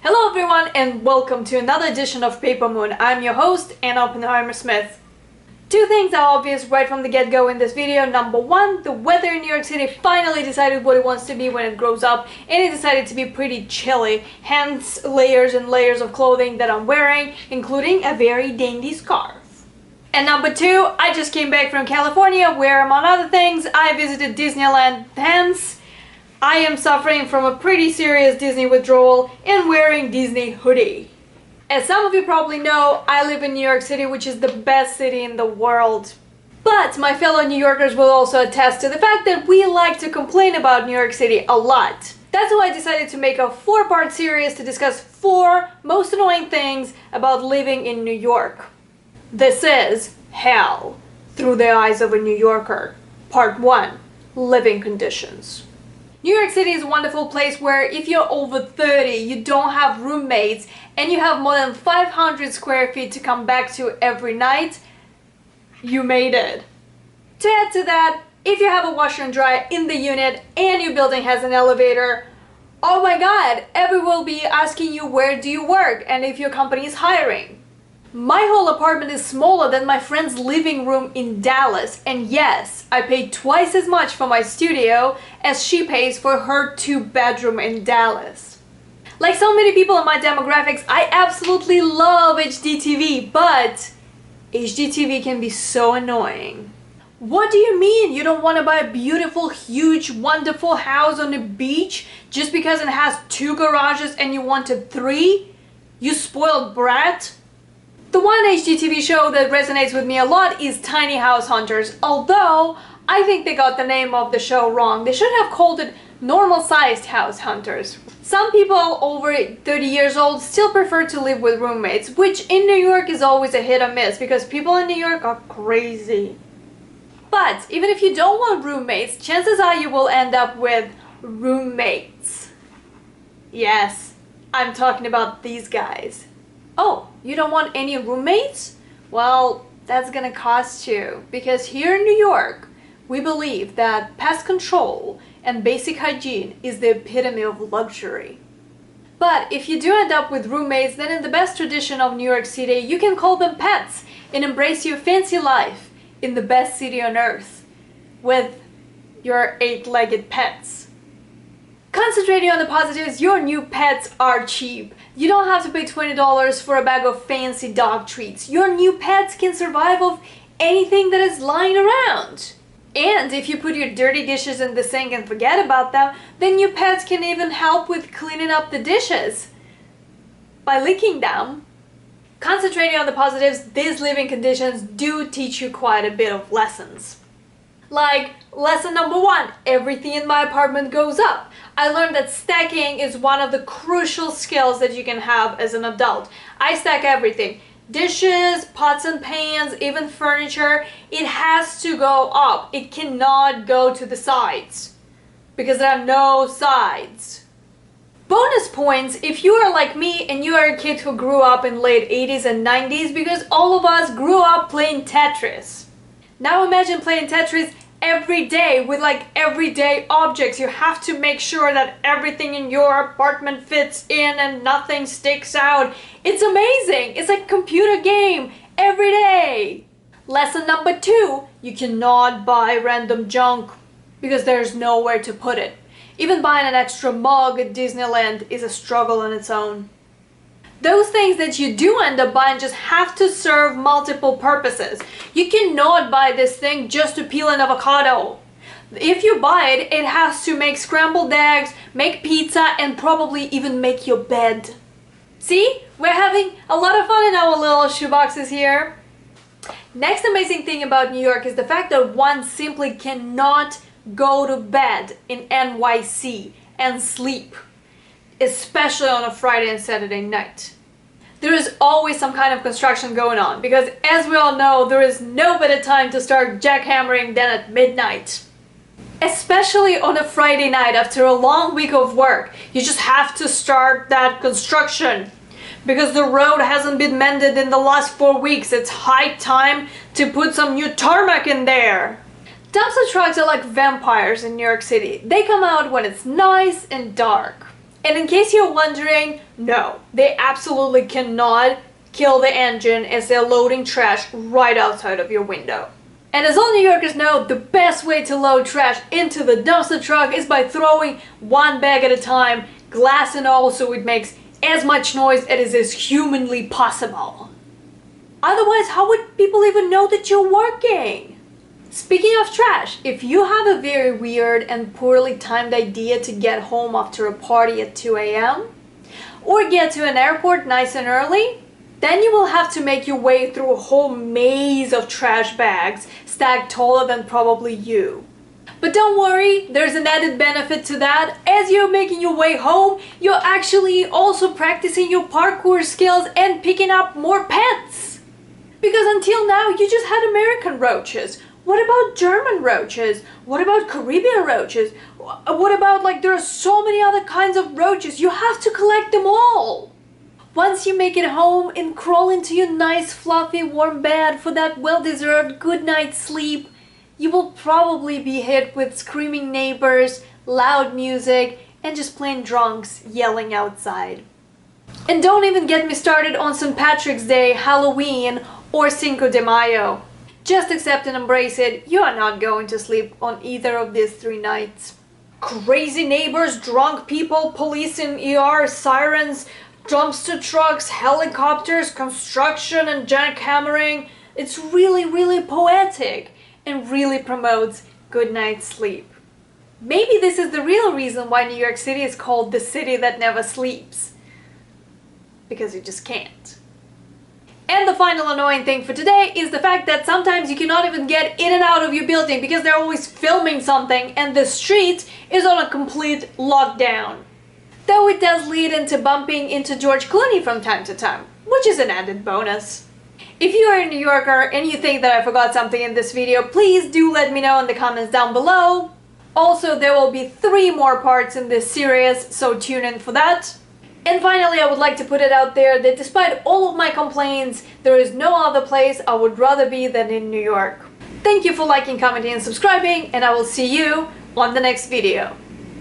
Hello everyone and welcome to another edition of Paper Moon. I'm your host, Anna Oppenheimer Smith. Two things are obvious right from the get-go in this video. Number one, the weather in New York City finally decided what it wants to be when it grows up, and it decided to be pretty chilly, hence layers and layers of clothing that I'm wearing, including a very dandy scarf. And number two, I just came back from California where, among other things, I visited Disneyland, hence I am suffering from a pretty serious Disney withdrawal and wearing Disney hoodie. As some of you probably know, I live in New York City, which is the best city in the world. But my fellow New Yorkers will also attest to the fact that we like to complain about New York City a lot. That's why I decided to make a 4-part series to discuss 4 most annoying things about living in New York. This is Hell Through the Eyes of a New Yorker. Part 1. Living Conditions. New York City is a wonderful place where if you're over 30, you don't have roommates, and you have more than 500 square feet to come back to every night, you made it. To add to that, if you have a washer and dryer in the unit and your building has an elevator, oh my god, everyone will be asking you where do you work and if your company is hiring. My whole apartment is smaller than my friend's living room in Dallas, and yes, I pay twice as much for my studio as she pays for her 2-bedroom in Dallas. Like so many people in my demographics, I absolutely love HDTV, but HDTV can be so annoying. What do you mean you don't want to buy a beautiful, huge, wonderful house on the beach just because it has 2 garages and you wanted 3? You spoiled brat? The one HGTV show that resonates with me a lot is Tiny House Hunters, although I think they got the name of the show wrong. They should have called it Normal-Sized House Hunters. Some people over 30 years old still prefer to live with roommates, which in New York is always a hit or miss because people in New York are crazy. But even if you don't want roommates, chances are you will end up with roommates. Yes, I'm talking about these guys. Oh, you don't want any roommates? Well, that's gonna cost you, because here in New York, we believe that pest control and basic hygiene is the epitome of luxury. But if you do end up with roommates, then in the best tradition of New York City, you can call them pets and embrace your fancy life in the best city on earth with your 8-legged pets. Concentrating on the positives, your new pets are cheap. You don't have to pay $20 for a bag of fancy dog treats. Your new pets can survive off anything that is lying around. And if you put your dirty dishes in the sink and forget about them, then your pets can even help with cleaning up the dishes by licking them. Concentrating on the positives, these living conditions do teach you quite a bit of lessons. Like lesson number 1, everything in my apartment goes up. I learned that stacking is one of the crucial skills that you can have as an adult. I stack everything. Dishes, pots and pans, even furniture. It has to go up. It cannot go to the sides because there are no sides. Bonus points if you are like me and you are a kid who grew up in late 80s and 90s, because all of us grew up playing Tetris. Now imagine playing Tetris every day with like everyday objects. You have to make sure that everything in your apartment fits in and nothing sticks out. It's amazing. It's like a computer game every day. Lesson number 2, you cannot buy random junk because there's nowhere to put it. Even buying an extra mug at Disneyland is a struggle on its own. Those things that you do end up buying just have to serve multiple purposes. You cannot buy this thing just to peel an avocado. If you buy it, it has to make scrambled eggs, make pizza, and probably even make your bed. See? We're having a lot of fun in our little shoeboxes here. Next amazing thing about New York is the fact that one simply cannot go to bed in NYC and sleep, especially on a Friday and Saturday night. There is always some kind of construction going on because, as we all know, there is no better time to start jackhammering than at midnight. Especially on a Friday night after a long week of work, you just have to start that construction because the road hasn't been mended in the last 4 weeks. It's high time to put some new tarmac in there. Dumpster trucks are like vampires in New York City. They come out when it's nice and dark. And in case you're wondering, no, they absolutely cannot kill the engine as they're loading trash right outside of your window. And as all New Yorkers know, the best way to load trash into the dumpster truck is by throwing one bag at a time, glass and all, so it makes as much noise as is humanly possible. Otherwise, how would people even know that you're working? Speaking of trash, if you have a very weird and poorly timed idea to get home after a party at 2 a.m. or get to an airport nice and early, then you will have to make your way through a whole maze of trash bags stacked taller than probably you. But don't worry, there's an added benefit to that. As you're making your way home, you're actually also practicing your parkour skills and picking up more pets. Because until now, you just had American roaches. What about German roaches? What about Caribbean roaches? What about, like, there are so many other kinds of roaches. You have to collect them all. Once you make it home and crawl into your nice, fluffy, warm bed for that well-deserved good night's sleep, you will probably be hit with screaming neighbors, loud music, and just plain drunks yelling outside. And don't even get me started on St. Patrick's Day, Halloween, or Cinco de Mayo. Just accept and embrace it. You are not going to sleep on either of these 3 nights. Crazy neighbors, drunk people, police in ER, sirens, dumpster trucks, helicopters, construction, and jackhammering. It's really, really poetic and really promotes good night's sleep. Maybe this is the real reason why New York City is called the city that never sleeps. Because you just can't. And the final annoying thing for today is the fact that sometimes you cannot even get in and out of your building because they're always filming something and the street is on a complete lockdown. Though it does lead into bumping into George Clooney from time to time, which is an added bonus. If you are a New Yorker and you think that I forgot something in this video, please do let me know in the comments down below. Also, there will be 3 more parts in this series, so tune in for that. And finally, I would like to put it out there that despite all of my complaints, there is no other place I would rather be than in New York. Thank you for liking, commenting, and subscribing, and I will see you on the next video.